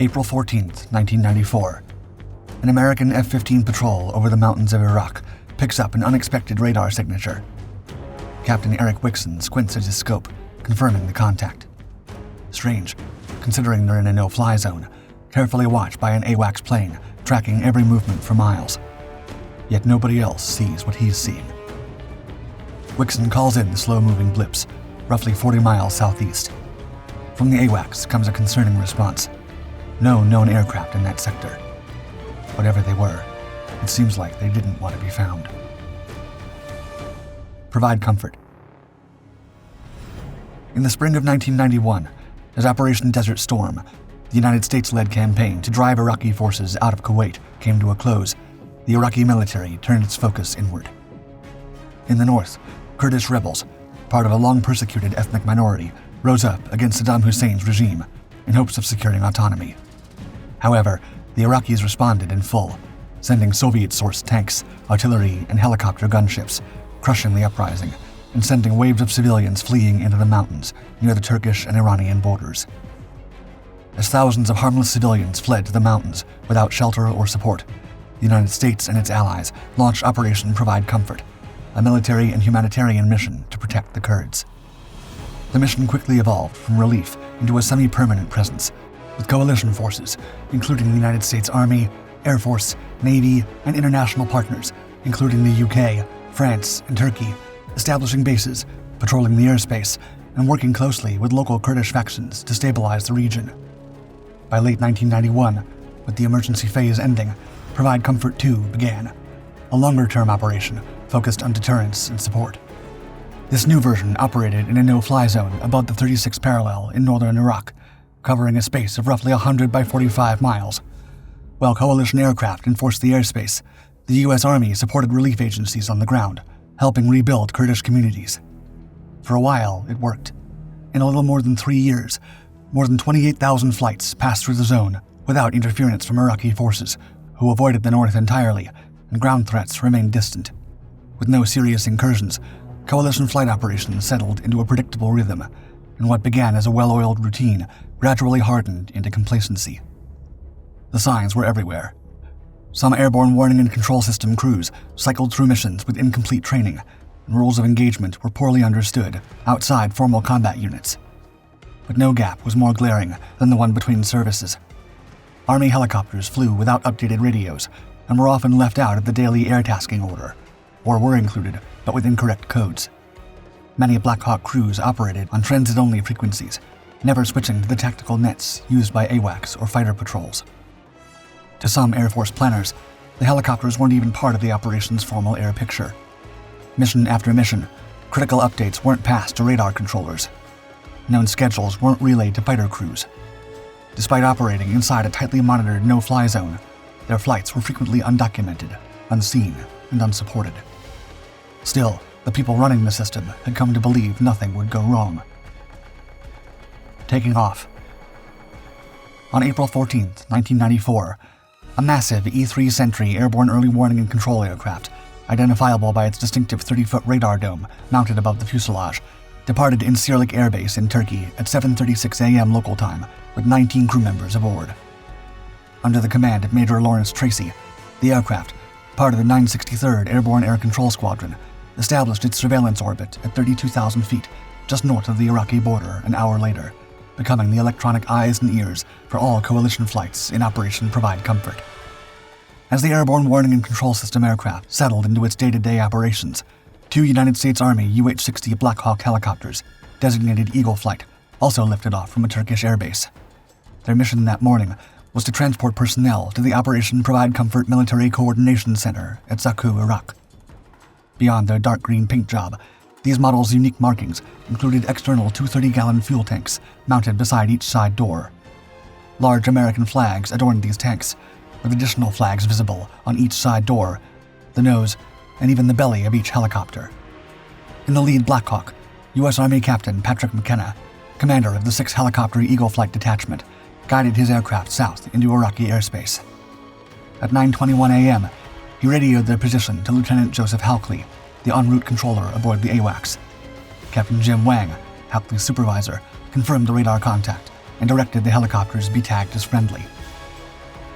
April 14, 1994. An American F-15 patrol over the mountains of Iraq picks up an unexpected radar signature. Captain Eric Wickson squints at his scope, confirming the contact. Strange, considering they're in a no-fly zone, carefully watched by an AWACS plane tracking every movement for miles. Yet nobody else sees what he's seeing. Wickson calls in the slow-moving blips, roughly 40 miles southeast. From the AWACS comes a concerning response. No known aircraft in that sector. Whatever they were, it seems like they didn't want to be found. Provide comfort. In the spring of 1991, as Operation Desert Storm, the United States-led campaign to drive Iraqi forces out of Kuwait came to a close, the Iraqi military turned its focus inward. In the north, Kurdish rebels, part of a long-persecuted ethnic minority, rose up against Saddam Hussein's regime in hopes of securing autonomy. However, the Iraqis responded in full, sending Soviet-sourced tanks, artillery, and helicopter gunships, crushing the uprising and sending waves of civilians fleeing into the mountains near the Turkish and Iranian borders. As thousands of harmless civilians fled to the mountains without shelter or support, the United States and its allies launched Operation Provide Comfort, a military and humanitarian mission to protect the Kurds. The mission quickly evolved from relief into a semi-permanent presence, with coalition forces, including the United States Army, Air Force, Navy, and international partners, including the UK, France, and Turkey, establishing bases, patrolling the airspace, and working closely with local Kurdish factions to stabilize the region. By late 1991, with the emergency phase ending, Provide Comfort 2 began, a longer-term operation focused on deterrence and support. This new version operated in a no-fly zone above the 36th parallel in northern Iraq, covering a space of roughly 100 by 45 miles. While coalition aircraft enforced the airspace, the U.S. Army supported relief agencies on the ground, helping rebuild Kurdish communities. For a while, it worked. In a little more than 3 years, more than 28,000 flights passed through the zone without interference from Iraqi forces, who avoided the north entirely, and ground threats remained distant. With no serious incursions, coalition flight operations settled into a predictable rhythm, and what began as a well-oiled routine gradually hardened into complacency. The signs were everywhere. Some airborne warning and control system crews cycled through missions with incomplete training, and rules of engagement were poorly understood outside formal combat units. But no gap was more glaring than the one between services. Army helicopters flew without updated radios and were often left out of the daily air tasking order, or were included but with incorrect codes. Many Black Hawk crews operated on transit-only frequencies, never switching to the tactical nets used by AWACS or fighter patrols. To some Air Force planners, the helicopters weren't even part of the operation's formal air picture. Mission after mission, critical updates weren't passed to radar controllers. Known schedules weren't relayed to fighter crews. Despite operating inside a tightly monitored no-fly zone, their flights were frequently undocumented, unseen, and unsupported. Still, the people running the system had come to believe nothing would go wrong. Taking off. On April 14, 1994, a massive E-3 Sentry airborne early warning and control aircraft, identifiable by its distinctive 30-foot radar dome mounted above the fuselage, departed Incirlik Air Base in Turkey at 7:36 a.m. local time, with 19 crew members aboard. Under the command of Major Lawrence Tracy, the aircraft, part of the 963rd Airborne Air Control Squadron, established its surveillance orbit at 32,000 feet just north of the Iraqi border an hour later, becoming the electronic eyes and ears for all coalition flights in Operation Provide Comfort. As the Airborne Warning and Control System aircraft settled into its day-to-day operations, 2 United States Army UH-60 Black Hawk helicopters, designated Eagle Flight, also lifted off from a Turkish airbase. Their mission that morning was to transport personnel to the Operation Provide Comfort Military Coordination Center at Zaku, Iraq. Beyond their dark green paint job, these models' unique markings included external 230-gallon fuel tanks mounted beside each side door. Large American flags adorned these tanks, with additional flags visible on each side door, the nose, and even the belly of each helicopter. In the lead Black Hawk, U.S. Army Captain Patrick McKenna, commander of the 6th Helicopter Eagle Flight Detachment, guided his aircraft south into Iraqi airspace. At 9:21 a.m., he radioed their position to Lieutenant Joseph Halkley, the en route controller aboard the AWACS. Captain Jim Wang, Halkley's supervisor, confirmed the radar contact and directed the helicopters be tagged as friendly.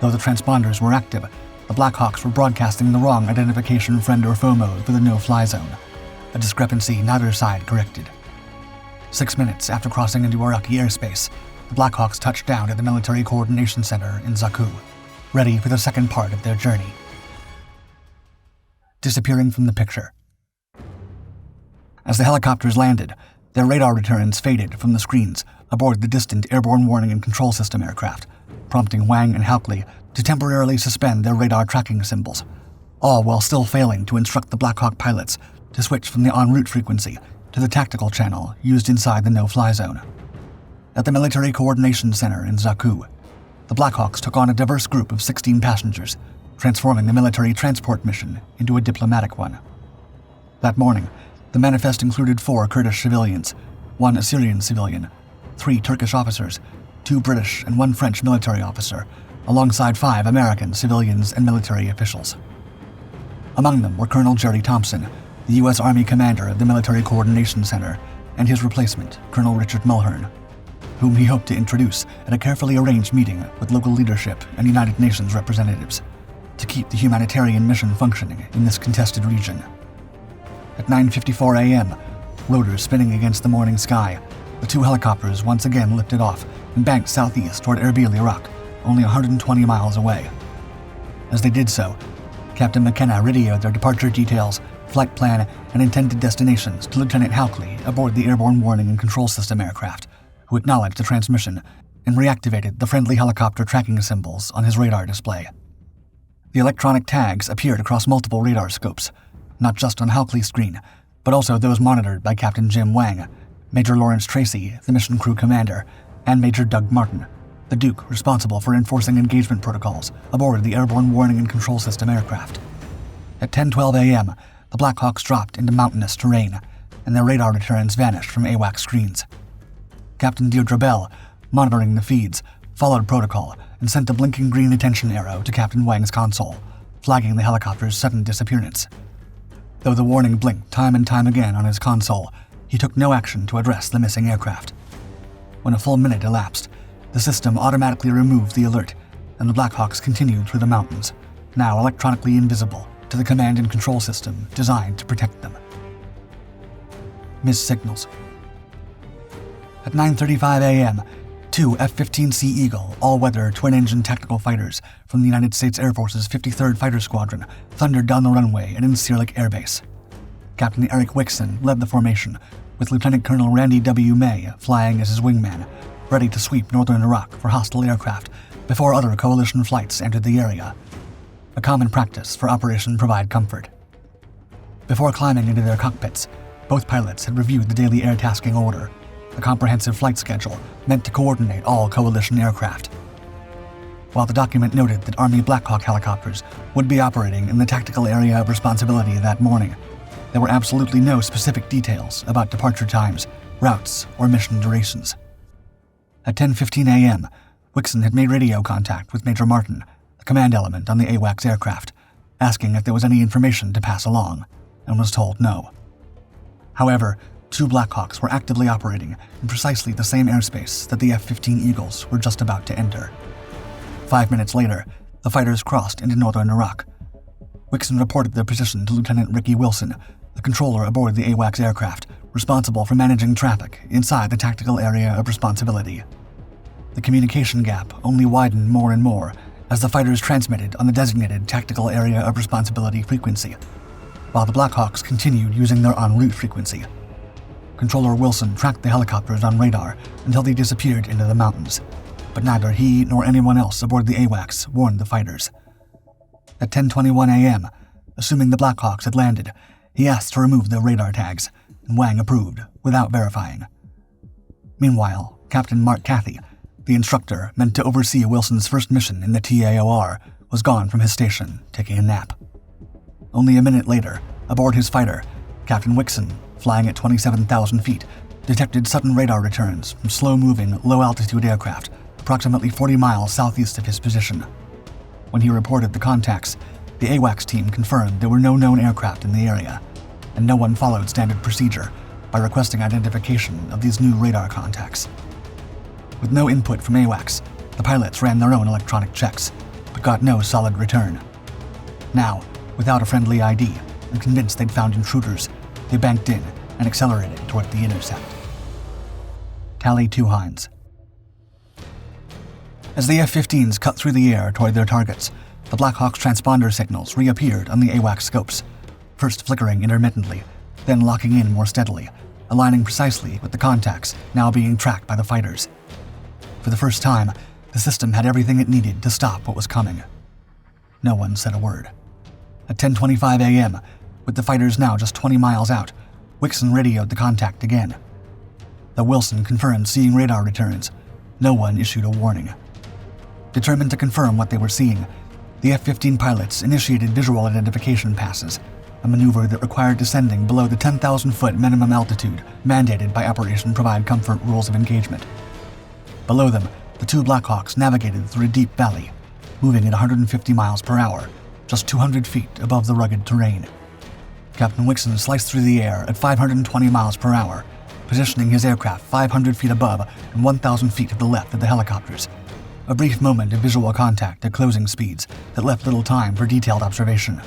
Though the transponders were active, the Black Hawks were broadcasting the wrong identification friend or foe mode for the no-fly zone, a discrepancy neither side corrected. 6 minutes after crossing into Iraqi airspace, the Black Hawks touched down at the Military Coordination Center in Zaku, ready for the second part of their journey. Disappearing from the picture. As the helicopters landed, their radar returns faded from the screens aboard the distant airborne warning and control system aircraft, prompting Wang and Halkley to temporarily suspend their radar tracking symbols, all while still failing to instruct the Black Hawk pilots to switch from the en route frequency to the tactical channel used inside the no-fly zone. At the Military Coordination Center in Zaku, the Black Hawks took on a diverse group of 16 passengers, transforming the military transport mission into a diplomatic one. That morning, the manifest included 4 Kurdish civilians, 1 Assyrian civilian, 3 Turkish officers, 2 British and 1 French military officer, alongside 5 American civilians and military officials. Among them were Colonel Jerry Thompson, the U.S. Army commander of the Military Coordination Center, and his replacement, Colonel Richard Mulhern, whom he hoped to introduce at a carefully arranged meeting with local leadership and United Nations representatives to keep the humanitarian mission functioning in this contested region. At 9:54 a.m., rotors spinning against the morning sky, the 2 helicopters once again lifted off and banked southeast toward Erbil, Iraq, only 120 miles away. As they did so, Captain McKenna radioed their departure details, flight plan, and intended destinations to Lieutenant Halkley aboard the airborne warning and control system aircraft, who acknowledged the transmission and reactivated the friendly helicopter tracking symbols on his radar display. The electronic tags appeared across multiple radar scopes, not just on Halkley's screen, but also those monitored by Captain Jim Wang, Major Lawrence Tracy, the mission crew commander, and Major Doug Martin, the Duke responsible for enforcing engagement protocols aboard the airborne warning and control system aircraft. At 10:12 a.m., the Black Hawks dropped into mountainous terrain, and their radar returns vanished from AWACS screens. Captain Deirdre Bell, monitoring the feeds, followed protocol and sent a blinking green attention arrow to Captain Wang's console, flagging the helicopter's sudden disappearance. Though the warning blinked time and time again on his console, he took no action to address the missing aircraft. When a full minute elapsed, the system automatically removed the alert, and the Black Hawks continued through the mountains, now electronically invisible to the command and control system designed to protect them. Missed signals. At 9:35 a.m., 2 F-15C Eagle all-weather twin-engine tactical fighters from the United States Air Force's 53rd Fighter Squadron thundered down the runway at Incirlik Air Base. Captain Eric Wickson led the formation, with Lieutenant Colonel Randy W. May flying as his wingman, ready to sweep northern Iraq for hostile aircraft before other coalition flights entered the area, a common practice for Operation Provide Comfort. Before climbing into their cockpits, both pilots had reviewed the daily air tasking order, a comprehensive flight schedule meant to coordinate all coalition aircraft. While the document noted that Army Black Hawk helicopters would be operating in the tactical area of responsibility that morning, there were absolutely no specific details about departure times, routes, or mission durations. At 10:15 a.m., Wickson had made radio contact with Major Martin, the command element on the AWACS aircraft, asking if there was any information to pass along, and was told no. However, 2 Black Hawks were actively operating in precisely the same airspace that the F-15 Eagles were just about to enter. 5 minutes later, the fighters crossed into northern Iraq. Wickson reported their position to Lieutenant Ricky Wilson, the controller aboard the AWACS aircraft, responsible for managing traffic inside the tactical area of responsibility. The communication gap only widened more and more as the fighters transmitted on the designated tactical area of responsibility frequency, while the Black Hawks continued using their en route frequency. Controller Wilson tracked the helicopters on radar until they disappeared into the mountains, but neither he nor anyone else aboard the AWACS warned the fighters. At 10:21 a.m., assuming the Black Hawks had landed, he asked to remove their radar tags, and Wang approved, without verifying. Meanwhile, Captain Mark Cathy, the instructor meant to oversee Wilson's first mission in the TAOR, was gone from his station, taking a nap. Only a minute later, aboard his fighter, Captain Wickson, flying at 27,000 feet, detected sudden radar returns from slow-moving, low-altitude aircraft approximately 40 miles southeast of his position. When he reported the contacts, the AWACS team confirmed there were no known aircraft in the area, and no one followed standard procedure by requesting identification of these new radar contacts. With no input from AWACS, the pilots ran their own electronic checks, but got no solid return. Now, without a friendly ID, and convinced they'd found intruders, they banked in and accelerated toward the intercept. Tally 2 Hinds. As the F-15s cut through the air toward their targets, the Black Hawk's transponder signals reappeared on the AWACS scopes, first flickering intermittently, then locking in more steadily, aligning precisely with the contacts now being tracked by the fighters. For the first time, the system had everything it needed to stop what was coming. No one said a word. At 10:25 a.m., with the fighters now just 20 miles out, Wickson radioed the contact again. Though Wilson confirmed seeing radar returns, no one issued a warning. Determined to confirm what they were seeing, the F-15 pilots initiated visual identification passes, a maneuver that required descending below the 10,000-foot minimum altitude mandated by Operation Provide Comfort rules of engagement. Below them, the two Blackhawks navigated through a deep valley, moving at 150 miles per hour, just 200 feet above the rugged terrain. Captain Wickson sliced through the air at 520 miles per hour, positioning his aircraft 500 feet above and 1,000 feet to the left of the helicopters. A brief moment of visual contact at closing speeds that left little time for detailed observation.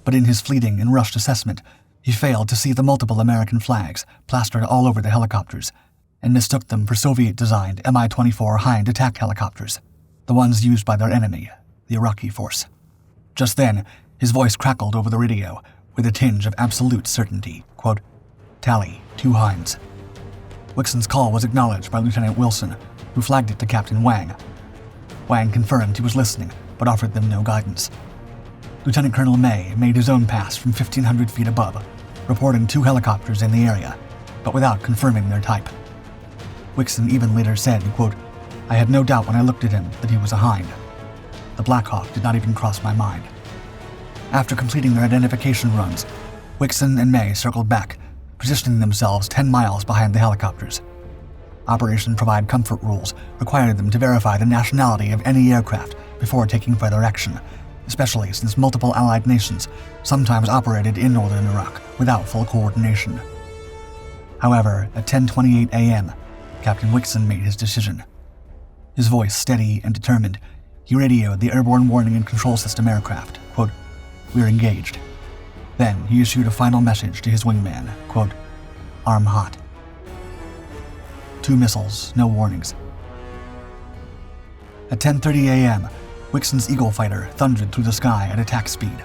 But in his fleeting and rushed assessment, he failed to see the multiple American flags plastered all over the helicopters, and mistook them for Soviet-designed Mi-24 Hind attack helicopters, the ones used by their enemy, the Iraqi force. Just then, his voice crackled over the radio with a tinge of absolute certainty. Quote, "Tally 2 Hinds." Wickson's call was acknowledged by Lieutenant Wilson, who flagged it to Captain Wang. Wang confirmed he was listening, but offered them no guidance. Lieutenant Colonel May made his own pass from 1,500 feet above, reporting 2 helicopters in the area, but without confirming their type. Wickson even later said, quote, "I had no doubt when I looked at him that he was a Hind. The Black Hawk did not even cross my mind." After completing their identification runs, Wickson and May circled back, positioning themselves 10 miles behind the helicopters. Operation Provide Comfort rules required them to verify the nationality of any aircraft before taking further action, especially since multiple allied nations sometimes operated in northern Iraq without full coordination. However, at 10:28 a.m., Captain Wickson made his decision. His voice steady and determined, he radioed the airborne warning and control system aircraft, quote, "We're engaged." Then he issued a final message to his wingman, quote, "Arm hot." 2 missiles, no warnings. At 10:30 a.m., Wickson's Eagle fighter thundered through the sky at attack speed.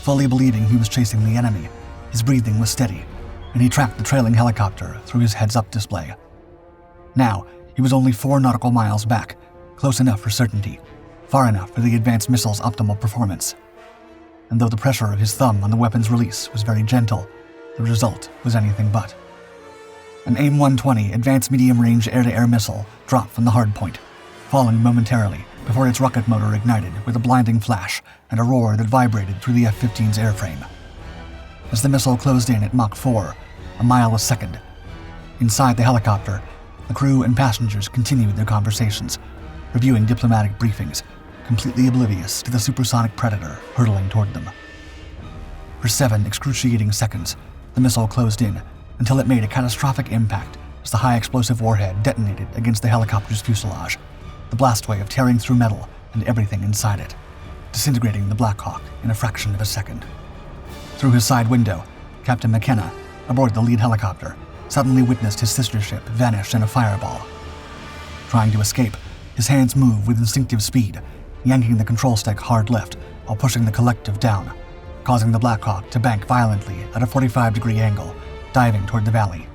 Fully believing he was chasing the enemy, his breathing was steady, and he tracked the trailing helicopter through his heads-up display. Now, he was only 4 nautical miles back, close enough for certainty, far enough for the advanced missile's optimal performance. And though the pressure of his thumb on the weapon's release was very gentle, the result was anything but. An AIM-120 advanced medium-range air-to-air missile dropped from the hardpoint, falling momentarily before its rocket motor ignited with a blinding flash and a roar that vibrated through the F-15's airframe. As the missile closed in at Mach 4, a mile a second, inside the helicopter, the crew and passengers continued their conversations, reviewing diplomatic briefings, completely oblivious to the supersonic predator hurtling toward them. For 7 excruciating seconds, the missile closed in until it made a catastrophic impact as the high-explosive warhead detonated against the helicopter's fuselage, the blast wave tearing through metal and everything inside it, disintegrating the Black Hawk in a fraction of a second. Through his side window, Captain McKenna, aboard the lead helicopter, suddenly witnessed his sister ship vanish in a fireball. Trying to escape, his hands moved with instinctive speed, yanking the control stick hard left while pushing the collective down, causing the Black Hawk to bank violently at a 45-degree angle, diving toward the valley.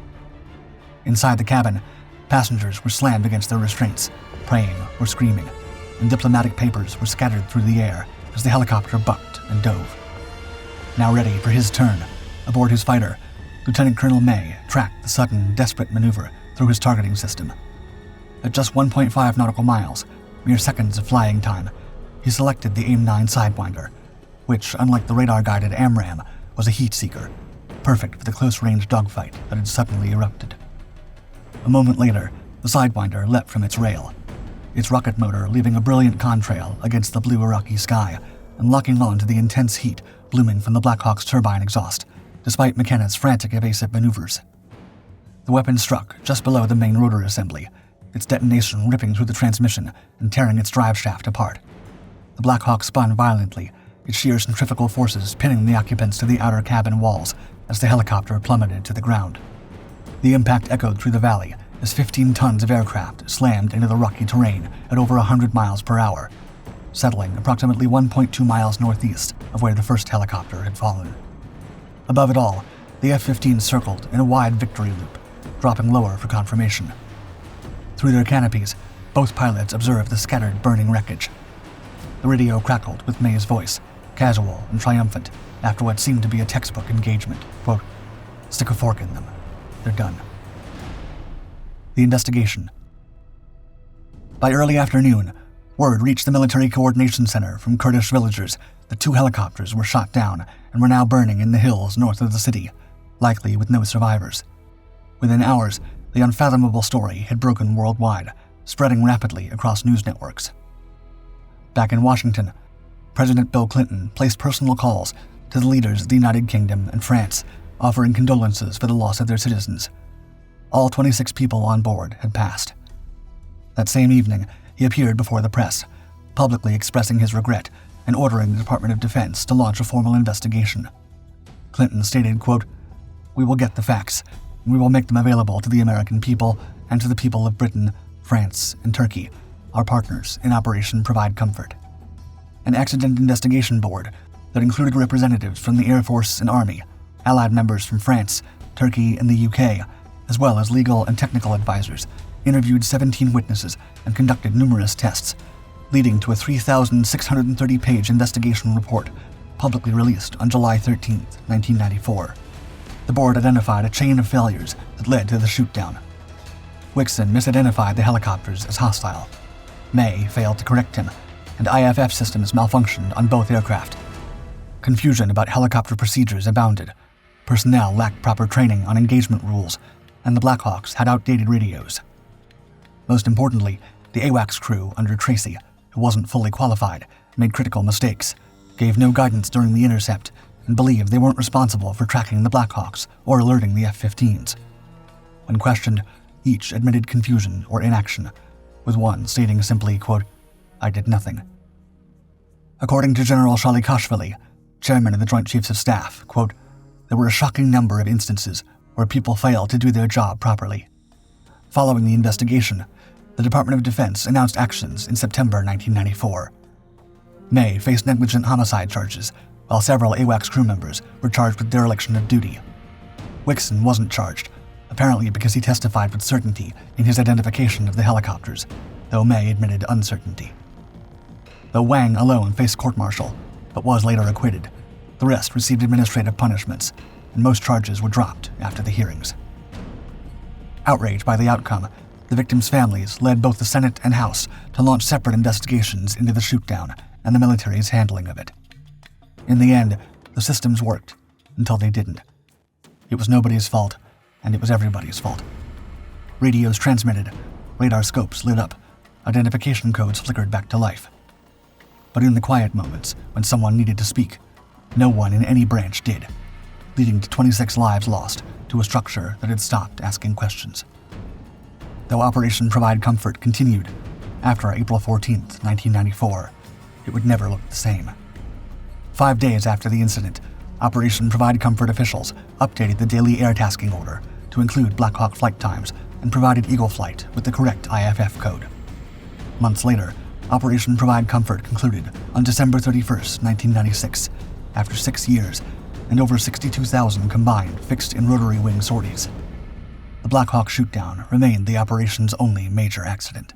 Inside the cabin, passengers were slammed against their restraints, praying or screaming, and diplomatic papers were scattered through the air as the helicopter bucked and dove. Now ready for his turn, aboard his fighter, Lieutenant Colonel May tracked the sudden, desperate maneuver through his targeting system. At just 1.5 nautical miles, mere seconds of flying time, he selected the AIM-9 Sidewinder, which, unlike the radar-guided AMRAAM, was a heat seeker, perfect for the close-range dogfight that had suddenly erupted. A moment later, the Sidewinder leapt from its rail, its rocket motor leaving a brilliant contrail against the blue Iraqi sky and locking on to the intense heat blooming from the Black Hawk's turbine exhaust, despite McKenna's frantic evasive maneuvers. The weapon struck just below the main rotor assembly, its detonation ripping through the transmission and tearing its drive shaft apart. The Black Hawk spun violently, its sheer centrifugal forces pinning the occupants to the outer cabin walls as the helicopter plummeted to the ground. The impact echoed through the valley as 15 tons of aircraft slammed into the rocky terrain at over 100 miles per hour, settling approximately 1.2 miles northeast of where the first helicopter had fallen. Above it all, the F-15 circled in a wide victory loop, dropping lower for confirmation. Through their canopies, both pilots observed the scattered burning wreckage. The radio crackled with May's voice, casual and triumphant, after what seemed to be a textbook engagement. Quote, "Stick a fork in them. They're done." The investigation. By early afternoon, word reached the Military Coordination Center from Kurdish villagers that 2 helicopters were shot down and were now burning in the hills north of the city, likely with no survivors. Within hours, the unfathomable story had broken worldwide, spreading rapidly across news networks. Back in Washington, President Bill Clinton placed personal calls to the leaders of the United Kingdom and France, offering condolences for the loss of their citizens. All 26 people on board had passed. That same evening, he appeared before the press, publicly expressing his regret and ordering the Department of Defense to launch a formal investigation. Clinton stated, quote, "We will get the facts, and we will make them available to the American people and to the people of Britain, France, and Turkey, our partners in Operation Provide Comfort." An accident investigation board that included representatives from the Air Force and Army, allied members from France, Turkey, and the UK, as well as legal and technical advisors, interviewed 17 witnesses and conducted numerous tests, leading to a 3,630-page investigation report publicly released on July 13, 1994. The board identified a chain of failures that led to the shootdown. Wickson misidentified the helicopters as hostile. May failed to correct him, and IFF systems malfunctioned on both aircraft. Confusion about helicopter procedures abounded. Personnel lacked proper training on engagement rules, and the Blackhawks had outdated radios. Most importantly, the AWACS crew under Tracy, who wasn't fully qualified, made critical mistakes, gave no guidance during the intercept, and believed they weren't responsible for tracking the Blackhawks or alerting the F-15s. When questioned, each admitted confusion or inaction, with one stating simply, quote, "I did nothing." According to General Shalikashvili, chairman of the Joint Chiefs of Staff, quote, "There were a shocking number of instances where people failed to do their job properly." Following the investigation, the Department of Defense announced actions in September 1994. May faced negligent homicide charges, while several AWACS crew members were charged with dereliction of duty. Wickson wasn't charged, apparently because he testified with certainty in his identification of the helicopters, though May admitted uncertainty. Though Wang alone faced court-martial, but was later acquitted, the rest received administrative punishments, and most charges were dropped after the hearings. Outraged by the outcome, the victims' families led both the Senate and House to launch separate investigations into the shootdown and the military's handling of it. In the end, the systems worked, until they didn't. It was nobody's fault, and it was everybody's fault. Radios transmitted, radar scopes lit up, identification codes flickered back to life. But in the quiet moments, when someone needed to speak, no one in any branch did, leading to 26 lives lost to a structure that had stopped asking questions. Though Operation Provide Comfort continued, after April 14, 1994, it would never look the same. 5 days after the incident, Operation Provide Comfort officials updated the daily air tasking order to include Black Hawk flight times and provided Eagle Flight with the correct IFF code. Months later, Operation Provide Comfort concluded on December 31, 1996, after 6 years and over 62,000 combined fixed and rotary wing sorties. The Black Hawk shootdown remained the operation's only major accident.